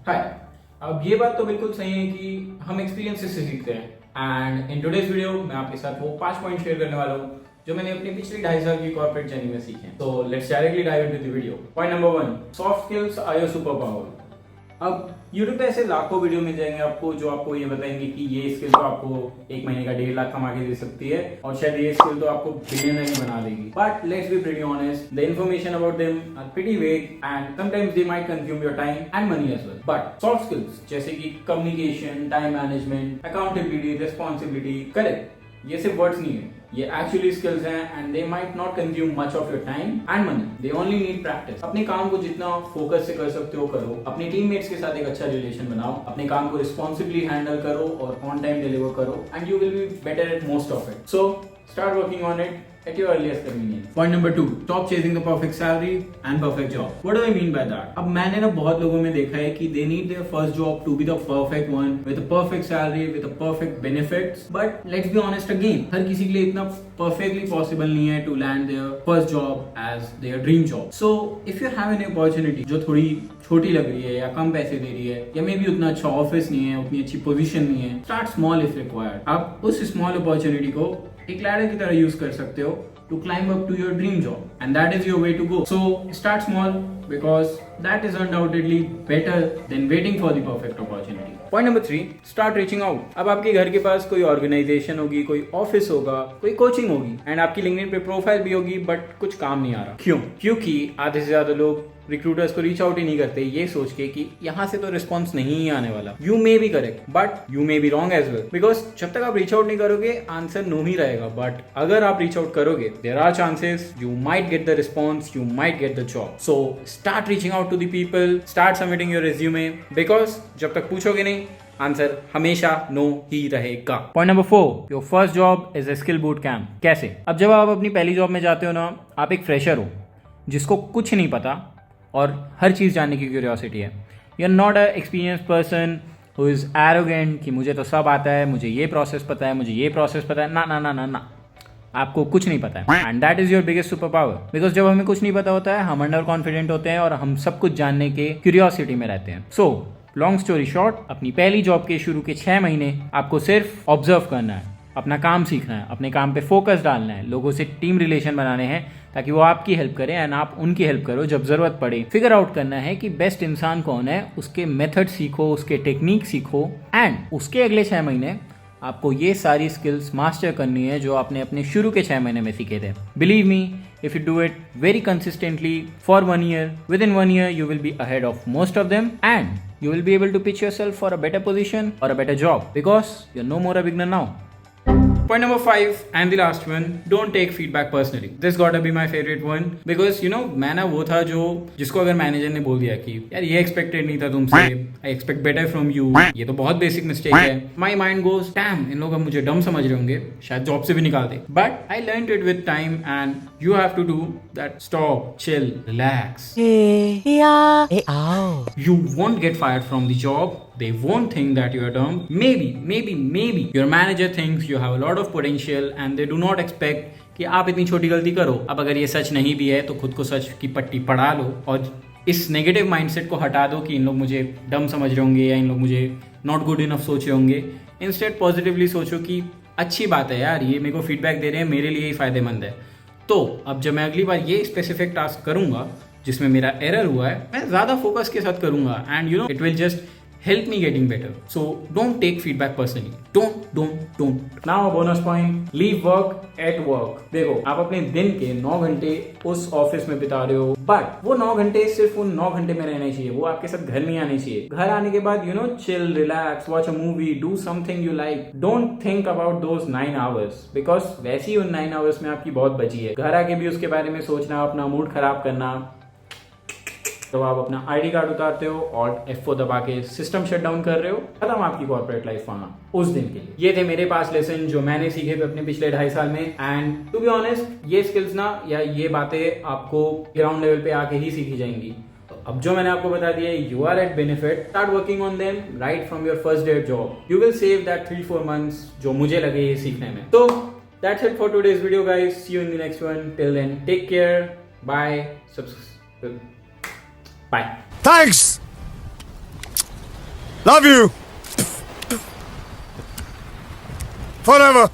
हाय। अब ये बात तो बिल्कुल सही है कि हम एक्सपीरियंसेस से सीखते हैं एंड इन टुडेस वीडियो मैं आपके साथ वो 5 पॉइंट शेयर करने वाला हूँ जो मैंने अपनी पिछली 2.5 साल की कॉर्पोरेट जर्नी में सीखे। तो let's directly dive into the video. Point number 1, soft skills are your super power. अब यूट्यूब पे ऐसे लाखों वीडियो मिल जाएंगे आपको जो आपको ये बताएंगे कि ये स्किल तो आपको 1 महीने का 1.5 लाख कमा के दे सकती है और शायद ये स्किल तो आपको बिलियनर ही बना देगी। But let's be pretty honest, the information about them are pretty vague and sometimes they might consume your time and money as well. But soft skills जैसे कि communication, time management, accountability, responsibility, correct, ये सिर्फ words नहीं है, ये actually skills हैं and they might not consume much of your time and money, they only need practice. अपने काम को जितना फोकस से कर सकते हो करो, अपने टीममेट्स के साथ एक अच्छा रिलेशन बनाओ, अपने काम को रिस्पॉन्सिबली हैंडल करो और ऑन टाइम डिलीवर करो and you will be better at most of it. So start working on it at your earliest convenience. Point number 2, stop chasing the perfect salary and perfect job. What do I mean by that? अब मैंने ना बहुत लोगों में देखा है कि they need their first job to be the perfect one with a perfect salary, with a perfect benefits. But let's be honest again, हर किसी के लिए इतना perfectly possible नहीं है to land their first job as their dream job. So if you have an opportunity जो थोड़ी छोटी लग रही है या कम पैसे दे रही है या मे बी उतना अच्छा ऑफिस नहीं है, उतनी अच्छी पोजीशन नहीं है, स्टार्ट स्मॉल इफ रिक्वायर्ड। आप उस स्मॉल अपॉर्चुनिटी को एक लैडर की तरह यूज कर सकते हो to climb up to your dream job and that is your way to go. So start small because that is undoubtedly better than waiting for the perfect opportunity. Point number 3, start reaching out. अब आपके घर के पास कोई organisation होगी, कोई office होगा, कोई coaching होगी एंड आपकी लिंक्डइन पे प्रोफाइल भी होगी बट कुछ काम नहीं आ रहा। क्यों? क्योंकि आधे से ज्यादा लोग रिक्रूटर्स को रीच आउट ही नहीं करते ये सोच के कि यहाँ से तो रिस्पॉन्स नहीं ही आने वाला। You may be correct but you may be wrong as well, because जब तक आप रीच आउट नहीं करोगे आंसर नो ही रहेगा। बट अगर आप रीच आउट करोगे there are chances you might get the response, you might get the job. So start reaching out to the people, start submitting your resume, because जब तक पूछोगे नहीं आंसर हमेशा नो ही रहेगा। Point number 4, your first job is a skill boot camp. कैसे? अब जब आप अपनी पहली जॉब में जाते हो ना, आप एक फ्रेशर हो जिसको कुछ नहीं पता और हर चीज़ जानने की क्यूरियोसिटी है। You are not a experience person who is arrogant कि मुझे तो सब आता है, मुझे ये प्रोसेस पता है, मुझे ये प्रोसेस पता है। ना ना ना ना ना, आपको कुछ नहीं पता है and that is your biggest super power. Because जब हमें कुछ नहीं पता होता है हम अंडर कॉन्फिडेंट होते हैं और हम सब कुछ जानने के क्यूरियोसिटी में रहते हैं। सो लॉन्ग स्टोरी शॉर्ट, अपनी पहली जॉब के शुरू के 6 महीने आपको सिर्फ ऑब्जर्व करना है, अपना काम सीखना है, अपने काम पे फोकस डालना है, लोगों से टीम रिलेशन बनाने हैं ताकि वो आपकी हेल्प करें एंड आप उनकी हेल्प करो जब जरूरत पड़े। फिगर आउट करना है कि बेस्ट इंसान कौन है, उसके मेथड सीखो, उसके टेक्निक सीखो एंड उसके अगले 6 महीने आपको ये सारी स्किल्स मास्टर करनी है जो आपने अपने शुरू के 6 महीने में सीखे थे। Believe me, if you do it very consistently for 1 year, within 1 year you will be ahead of most of them and you will be able to pitch yourself for a better position or a better job because you're no more a beginner now. Point number 5 and the last one, don't take feedback personally. This gotta be my favorite one because you know मैं ना वो था जो जिसको अगर manager ने बोल दिया कि यार ये एक्सपेक्टेड नहीं था तुमसे, I expect better from you, ये तो बहुत बेसिक मिस्टेक है, my mind goes damn, इन लोग अब मुझे डम समझ रहे होंगे, शायद जॉब से भी निकाल दे। But I learned it with time and you have to do that. Stop, chill, relax. You won't get fired from the job. They won't think that you are dumb. Maybe your manager thinks you have a lot of potential and they do not expect कि आप इतनी छोटी गलती करो। अब अगर ये सच नहीं भी है तो खुद को सच की पट्टी पढ़ा लो और इस नेगेटिव माइंडसेट को हटा दो कि इन लोग मुझे डम समझ रहे होंगे या इन लोग मुझे नॉट गुड इनफ सोच रहे होंगे। इंस्टेड पॉजिटिवली सोचो कि अच्छी बात है यार, ये मेरे को फीडबैक दे रहे हैं, मेरे लिए ही फायदेमंद है। तो अब जब मैं अगली बार ये स्पेसिफिक टास्क करूंगा जिसमें मेरा एरर हुआ है, मैं ज़्यादा फोकस के साथ करूंगा and you know it will just help me getting better. So don't take feedback personally. Don't. Now a bonus point, leave work at work. देखो आप अपने दिन के 9 घंटे उस ऑफिस में बिता रहे हो बट वो 9 घंटे सिर्फ उन 9 घंटे में रहने चाहिए, वो आपके साथ घर नहीं आने चाहिए। घर आने के बाद you know chill, relax, watch a movie, do something you like. Don't think about those 9 hours because वैसे ही उन 9 hours में आपकी बहुत बची है। घर आके भी उसके बारे में सोचना, अपना मूड खराब करना। तो आप अपना आईडी कार्ड उतारते हो और F4 दबा के सिस्टम शट डाउन कर रहे हो, खत्म आपकी कॉर्पोरेट लाइफ वहां उस दिन के लिए। ये थे मेरे पास लेसन जो मैंने सीखे थे अपने पिछले 2.5 साल में एंड टू बी ऑनेस्ट ये स्किल्स ना या ये बातें आपको ग्राउंड लेवल पे आके ही सीखी जाएंगी। तो अब जो मैंने आपको बता दिया you are at benefit, start working on them right from your first day job. You will save that 3-4 months जो मुझे लगे ये सीखने में। तो that's it for today's video guys, see you in the next one, till then take care, bye, bye. Thanks! Love you. Forever.